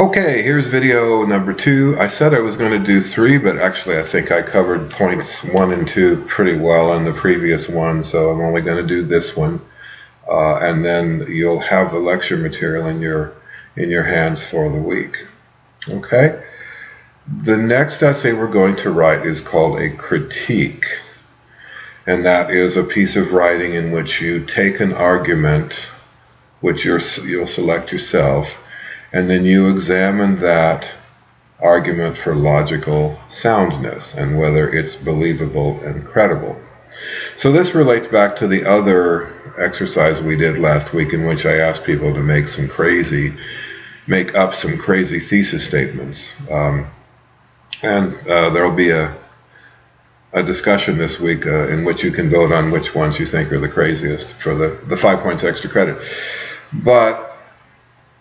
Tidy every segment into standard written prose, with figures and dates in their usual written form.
Okay, here's video number 2. I said I was going to do 3, but actually I think I covered points 1 and 2 pretty well in the previous one, so I'm only going to do this one. And then you'll have the lecture material in your hands for the week. Okay? The next essay we're going to write is called a critique. And that is a piece of writing in which you take an argument, which you'll select yourself, and then you examine that argument for logical soundness and whether it's believable and credible. So this relates back to the other exercise we did last week, in which I asked people to make up some crazy thesis statements. And there will be a discussion this week in which you can vote on which ones you think are the craziest for the 5 points extra credit. But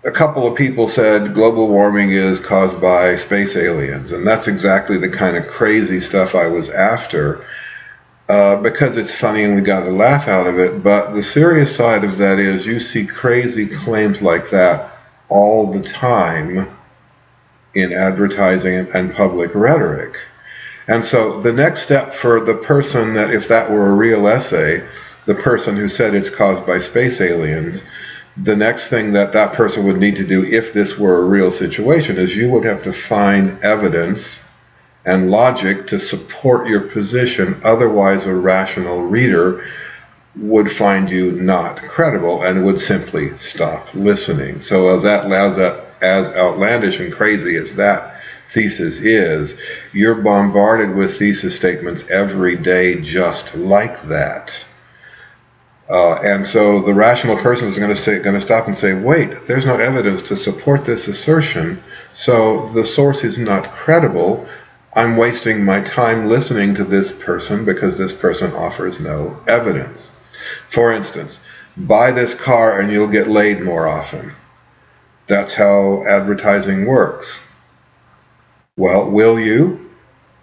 a couple of people said global warming is caused by space aliens, and that's exactly the kind of crazy stuff I was after, because it's funny and we got a laugh out of it. But the serious side of that is you see crazy claims like that all the time in advertising and public rhetoric. And so the next step for the person that, if that were a real essay, the person who said it's caused by space aliens, the next thing that that person would need to do, if this were a real situation, is you would have to find evidence and logic to support your position. Otherwise, a rational reader would find you not credible and would simply stop listening. So as outlandish and crazy as that thesis is, you're bombarded with thesis statements every day just like that. And so the rational person is going to stop and say, wait, there's no evidence to support this assertion, so the source is not credible. I'm wasting my time listening to this person because this person offers no evidence. For instance, buy this car and you'll get laid more often. That's how advertising works. Well, will you?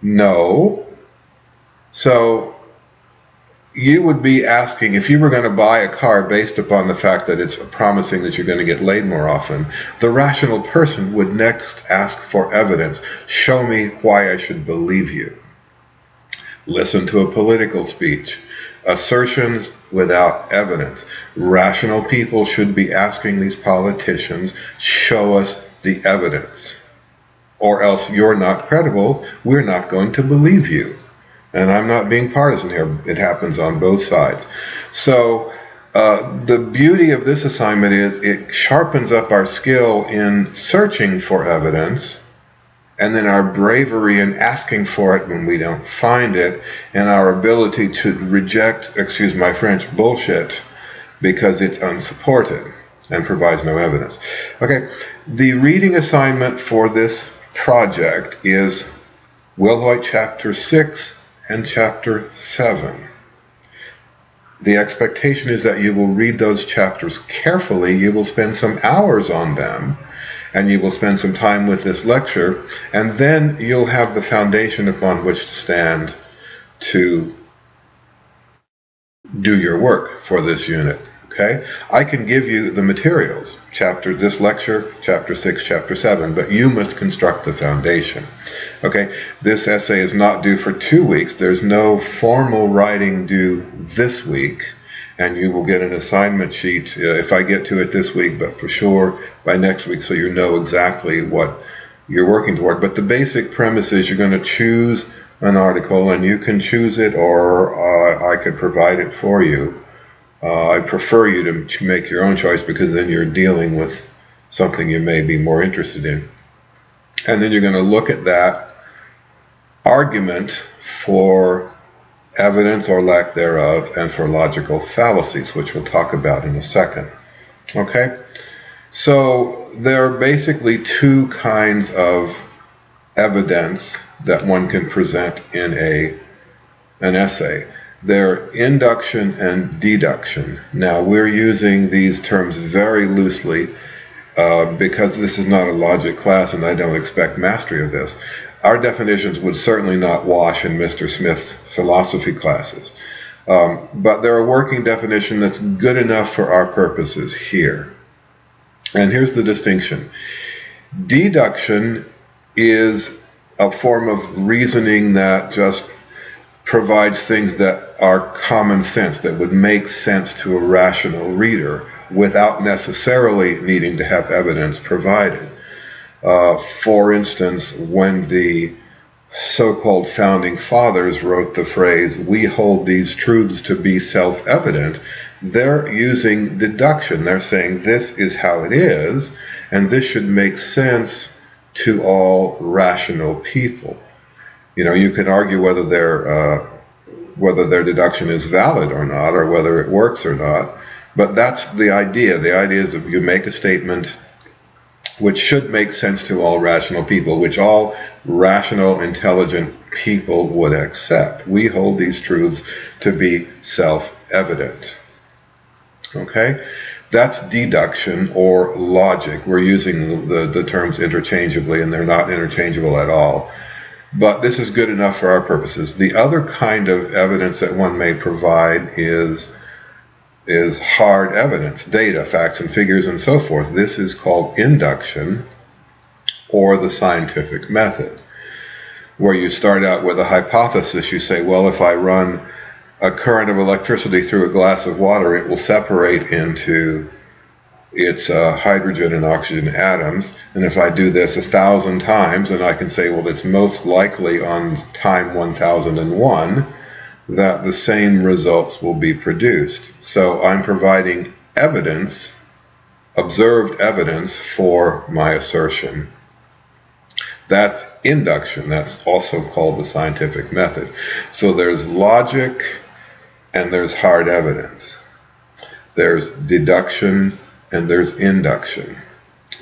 No. So you would be asking, if you were going to buy a car based upon the fact that it's promising that you're going to get laid more often, the rational person would next ask for evidence. Show me why I should believe you. Listen to a political speech. Assertions without evidence. Rational people should be asking these politicians, show us the evidence, or else you're not credible, we're not going to believe you. And I'm not being partisan here. It happens on both sides. So the beauty of this assignment is it sharpens up our skill in searching for evidence, and then our bravery in asking for it when we don't find it, and our ability to reject, excuse my French, bullshit because it's unsupported and provides no evidence. Okay, the reading assignment for this project is Wilhoit chapter 6 and chapter 7. The expectation is that you will read those chapters carefully. You will spend some hours on them, and you will spend some time with this lecture, and then you'll have the foundation upon which to stand to do your work for this unit. Okay? I can give you the materials, this lecture, chapter 6, chapter 7, but you must construct the foundation. Okay? This essay is not due for 2 weeks. There's no formal writing due this week, and you will get an assignment sheet if I get to it this week, but for sure by next week, so you know exactly what you're working toward. But the basic premise is you're going to choose an article, and you can choose it, or I could provide it for you. I prefer you to make your own choice, because then you're dealing with something you may be more interested in. And then you're going to look at that argument for evidence or lack thereof, and for logical fallacies, which we'll talk about in a second. Okay? So there are basically 2 kinds of evidence that one can present in an essay. They're induction and deduction. Now, we're using these terms very loosely because this is not a logic class and I don't expect mastery of this. Our definitions would certainly not wash in Mr. Smith's philosophy classes. But they're a working definition that's good enough for our purposes here. And here's the distinction. Deduction is a form of reasoning that just provides things that are common sense, that would make sense to a rational reader without necessarily needing to have evidence provided. For instance, when the so-called founding fathers wrote the phrase, "We hold these truths to be self-evident," they're using deduction. They're saying this is how it is, and this should make sense to all rational people. You know, you can argue whether their deduction is valid or not, or whether it works or not, but that's the idea. The idea is that you make a statement which should make sense to all rational people, which all rational, intelligent people would accept. We hold these truths to be self-evident. Okay? That's deduction or logic. We're using the terms interchangeably, and they're not interchangeable at all. But this is good enough for our purposes. The other kind of evidence that one may provide is hard evidence, data, facts and figures and so forth. This is called induction, or the scientific method, where you start out with a hypothesis. You say, well, if I run a current of electricity through a glass of water, it will separate into its hydrogen and oxygen atoms. And if I do this 1,000 times, then I can say, well, it's most likely on time 1001 that the same results will be produced. So I'm providing evidence, observed evidence, for my assertion. That's induction. That's also called the scientific method. So there's logic and there's hard evidence. There's deduction and there's induction.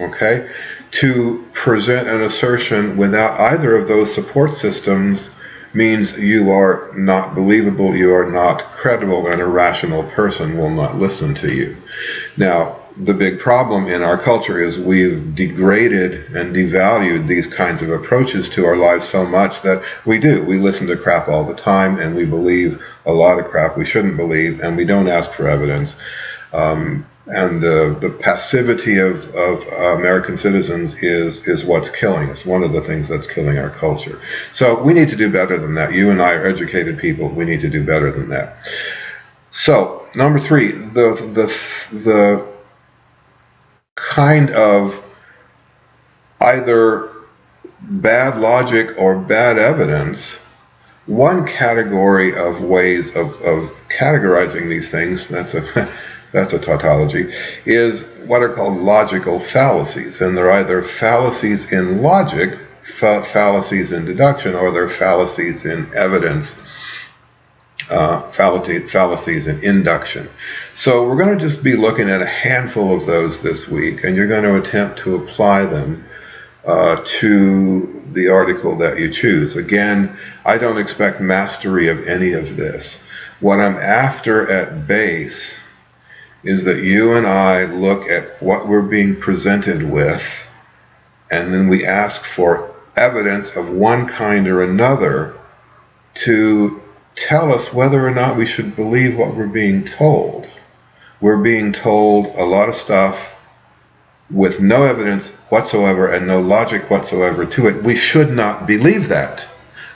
Okay? To present an assertion without either of those support systems means you are not believable, you are not credible, and a rational person will not listen to you. Now, the big problem in our culture is we've degraded and devalued these kinds of approaches to our lives so much that we listen to crap all the time, and we believe a lot of crap we shouldn't believe, and we don't ask for evidence. And the passivity of American citizens is what's killing us, one of the things that's killing our culture. So we need to do better than that. You and I are educated people. We need to do better than that. So, number 3, the kind of either bad logic or bad evidence, one category of ways of categorizing these things, that's a tautology, is what are called logical fallacies. And they're either fallacies in logic, fallacies in deduction, or they're fallacies in evidence, fallacies in induction. So we're going to just be looking at a handful of those this week, and you're going to attempt to apply them to the article that you choose. Again, I don't expect mastery of any of this. What I'm after at base is that you and I look at what we're being presented with, and then we ask for evidence of one kind or another to tell us whether or not we should believe what we're being told. We're being told a lot of stuff with no evidence whatsoever and no logic whatsoever to it. We should not believe that,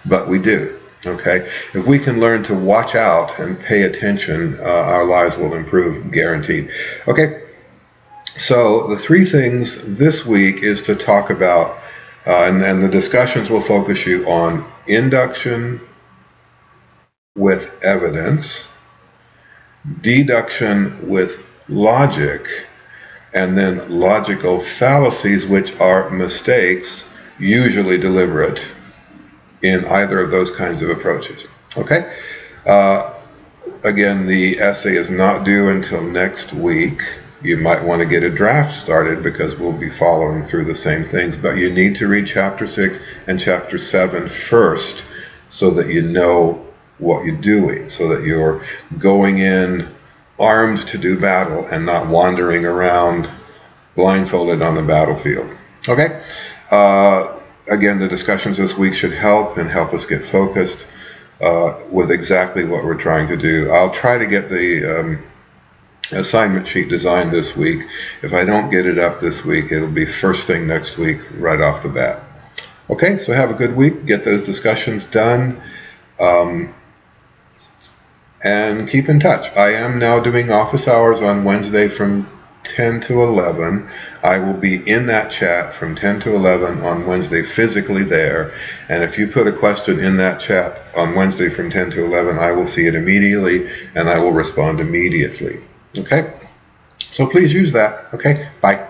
but we do. Okay? If we can learn to watch out and pay attention, our lives will improve, guaranteed. Okay? So the 3 things this week is to talk about, and the discussions will focus you on induction with evidence, deduction with logic, and then logical fallacies, which are mistakes, usually deliberate, in either of those kinds of approaches. Okay? Again, the essay is not due until next week. You might want to get a draft started because we'll be following through the same things, but you need to read Chapter 6 and Chapter 7 first so that you know what you're doing, so that you're going in armed to do battle and not wandering around blindfolded on the battlefield. Okay? Again, the discussions this week should help us get focused with exactly what we're trying to do. I'll try to get the assignment sheet designed this week. If I don't get it up this week, it'll be first thing next week right off the bat. Okay, so have a good week. Get those discussions done. And keep in touch. I am now doing office hours on Wednesday from 10 to 11. I will be in that chat from 10 to 11 on Wednesday, physically there. And if you put a question in that chat on Wednesday from 10 to 11, I will see it immediately and I will respond immediately. Okay? So please use that. Okay? Bye.